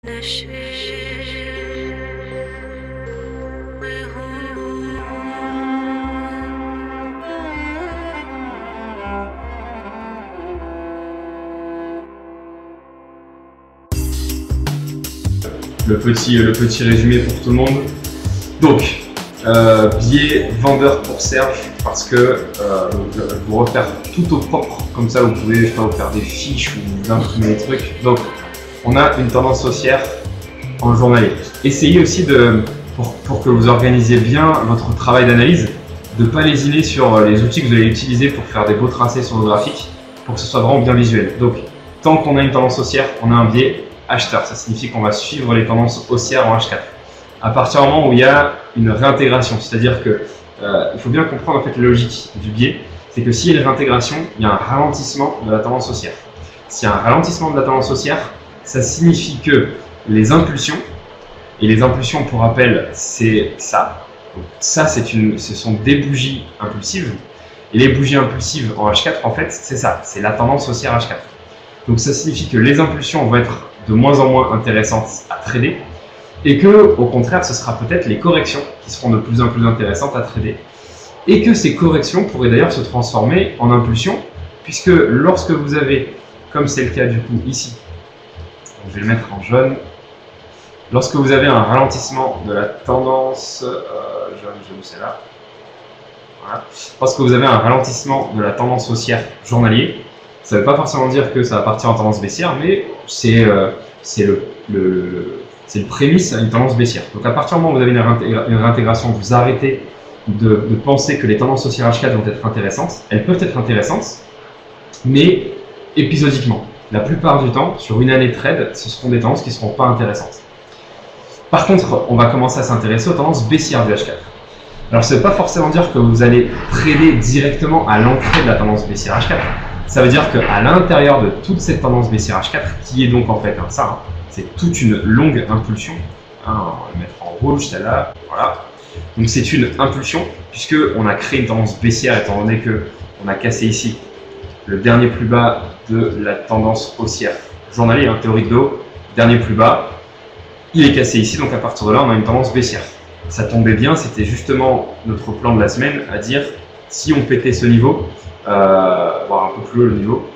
Le petit résumé pour tout le monde. Donc, billet vendeur pour Serge parce que vous refaire tout au propre, comme ça vous pouvez, je sais pas, vous faire des fiches ou vous imprimer des trucs. Donc, on a une tendance haussière en journalier. Essayez aussi pour que vous organisiez bien votre travail d'analyse, de ne pas lésiner sur les outils que vous allez utiliser pour faire des beaux tracés sur vos graphiques, pour que ce soit vraiment bien visuel. Donc, tant qu'on a une tendance haussière, on a un biais acheteur. Ça signifie qu'on va suivre les tendances haussières en H4. À partir du moment où il y a une réintégration, c'est-à-dire que il faut bien comprendre en fait la logique du biais, c'est que s'il y a une réintégration, il y a un ralentissement de la tendance haussière. S'il y a un ralentissement de la tendance haussière, ça signifie que les impulsions, et les impulsions pour rappel, c'est ça. Donc, ça, ce sont des bougies impulsives. Et les bougies impulsives en H4, en fait, c'est ça, c'est la tendance haussière H4. Donc ça signifie que les impulsions vont être de moins en moins intéressantes à trader et que, au contraire, ce sera peut-être les corrections qui seront de plus en plus intéressantes à trader et que ces corrections pourraient d'ailleurs se transformer en impulsions puisque lorsque vous avez, comme c'est le cas du coup ici, je vais le mettre en jaune, lorsque vous avez un ralentissement de la tendance, jaune c'est là, voilà. Lorsque vous avez un ralentissement de la tendance haussière journalier, ça ne veut pas forcément dire que ça va partir en tendance baissière, mais c'est le prémisse à une tendance baissière. Donc à partir du moment où vous avez une réintégration, vous arrêtez de penser que les tendances haussières H4 vont être intéressantes. Elles peuvent être intéressantes, mais épisodiquement. La plupart du temps, sur une année de trade, ce seront des tendances qui ne seront pas intéressantes. Par contre, on va commencer à s'intéresser aux tendances baissières du H4. Alors ça ne veut pas forcément dire que vous allez trader directement à l'entrée de la tendance baissière H4. Ça veut dire qu'à l'intérieur de toute cette tendance baissière H4, qui est donc en fait ça, c'est toute une longue impulsion. On va le mettre en rouge celle-là, voilà. Donc c'est une impulsion puisqu'on a créé une tendance baissière étant donné qu'on a cassé ici le dernier plus bas de la tendance haussière journalière, théorique de haut, dernier plus bas, il est cassé ici, donc à partir de là on a une tendance baissière. Ça tombait bien, c'était justement notre plan de la semaine à dire si on pétait ce niveau, voire un peu plus haut le niveau,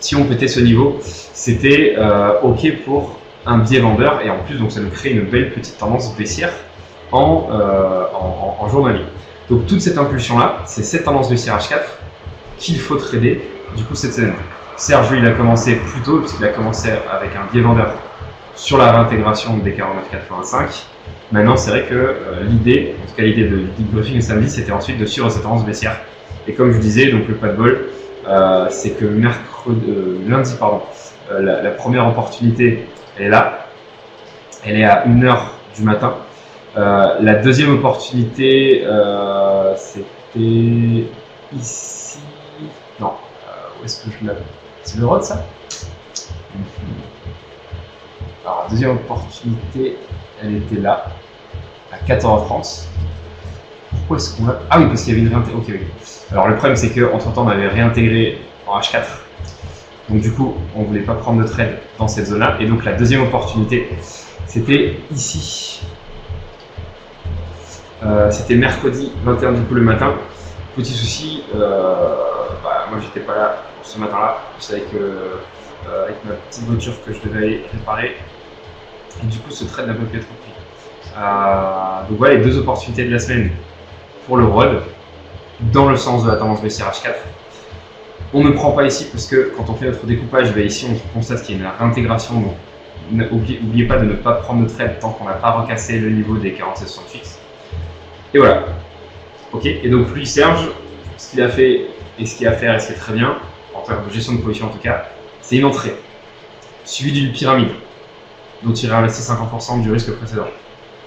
si on pétait ce niveau, c'était ok pour un biais vendeur et en plus donc ça nous crée une belle petite tendance baissière en journalier. Donc toute cette impulsion là, c'est cette tendance baissière H4 qu'il faut trader du coup cette semaine. Serge il a commencé plus tôt puisqu'il a commencé avec un biais vendeur sur la réintégration des 49,85. Maintenant c'est vrai que l'idée, en tout cas l'idée de briefing le samedi, c'était ensuite de suivre cette tendance baissière. Et comme je vous disais, donc le pas de bol, c'est que lundi, la première opportunité, elle est là. Elle est à 1h du matin. La deuxième opportunité, c'était ici. Non, où est-ce que je l'avais? C'est le ROD, ça? Alors, la deuxième opportunité, elle était là, à 14h30. Pourquoi est-ce qu'on a... Ah oui, parce qu'il y avait une réintégration. Ok, oui. Alors le problème c'est qu'entre temps on avait réintégré en H4. Donc du coup on ne voulait pas prendre de trade dans cette zone là. Et donc la deuxième opportunité c'était ici. C'était mercredi 21 du coup le matin. Petit souci, moi j'étais pas là ce matin là. Je savais que avec ma petite voiture que je devais aller réparer. Et du coup ce trade n'a pas pu être pris. Donc voilà les deux opportunités de la semaine pour le ROD dans le sens de la tendance baissière H4. On ne prend pas ici parce que quand on fait notre découpage, ici on constate qu'il y a une réintégration. Donc n'oubliez pas de ne pas prendre de trade tant qu'on n'a pas recassé le niveau des 47,68. Et voilà. Ok. Et donc lui Serge, ce qu'il a fait et ce qu'il a à faire et ce qui est très bien, en termes de gestion de position en tout cas, c'est une entrée suivie d'une pyramide dont il réinvestit 50% du risque précédent,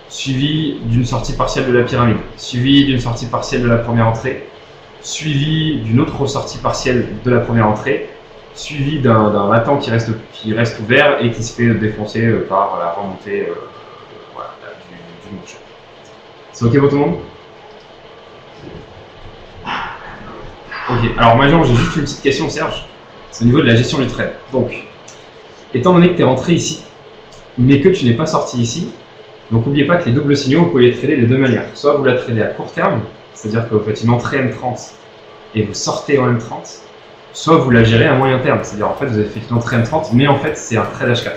suivi d'une sortie partielle de la pyramide, suivi d'une sortie partielle de la première entrée, suivi d'une autre sortie partielle de la première entrée, suivi d'un latent qui reste ouvert et qui se fait défoncer par la remontée voilà, du marché. C'est ok pour tout le monde? Ok, alors maintenant j'ai juste une petite question Serge, c'est au niveau de la gestion du trade. Donc, étant donné que tu es rentré ici, mais que tu n'es pas sorti ici. Donc n'oubliez pas que les doubles signaux, vous pouvez les trader de deux manières. Soit vous la tradez à court terme, c'est-à-dire que vous faites une entrée M30 et vous sortez en M30, soit vous la gérez à moyen terme, c'est-à-dire en fait vous avez fait une entrée M30, mais en fait c'est un trade H4.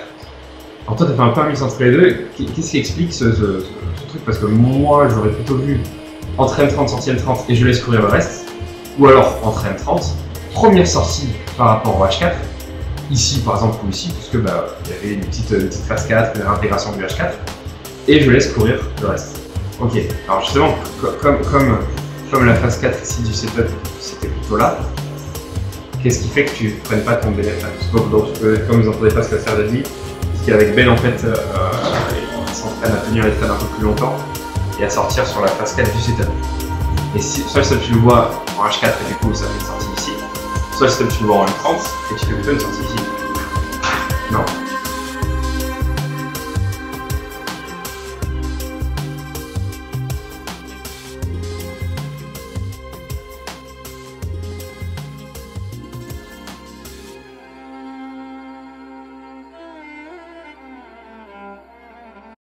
Alors toi tu as fait un peu un mix entre les deux, qu'est-ce qui explique ce truc? Parce que moi j'aurais plutôt vu entrée M30, sortie M30 et je laisse courir le reste, ou alors entrée M30, première sortie par rapport au H4, ici par exemple ou ici, puisque bah, il y avait une petite phase 4, une intégration du H4, et je laisse courir le reste. Ok, alors justement, comme la phase 4 ici du setup, c'était plutôt là, qu'est-ce qui fait que tu ne prennes pas ton bénéfice? Donc, comme vous n'entendez pas ce que Serge a dit, c'est qu'avec Ben, en fait, il s'entraîne à tenir les trades un peu plus longtemps et à sortir sur la phase 4 du setup. Et si, soit tu le vois en H4 et du coup ça fait une sortie ici, soit tu le vois en M30 et tu fais plutôt une sortie ici. Non.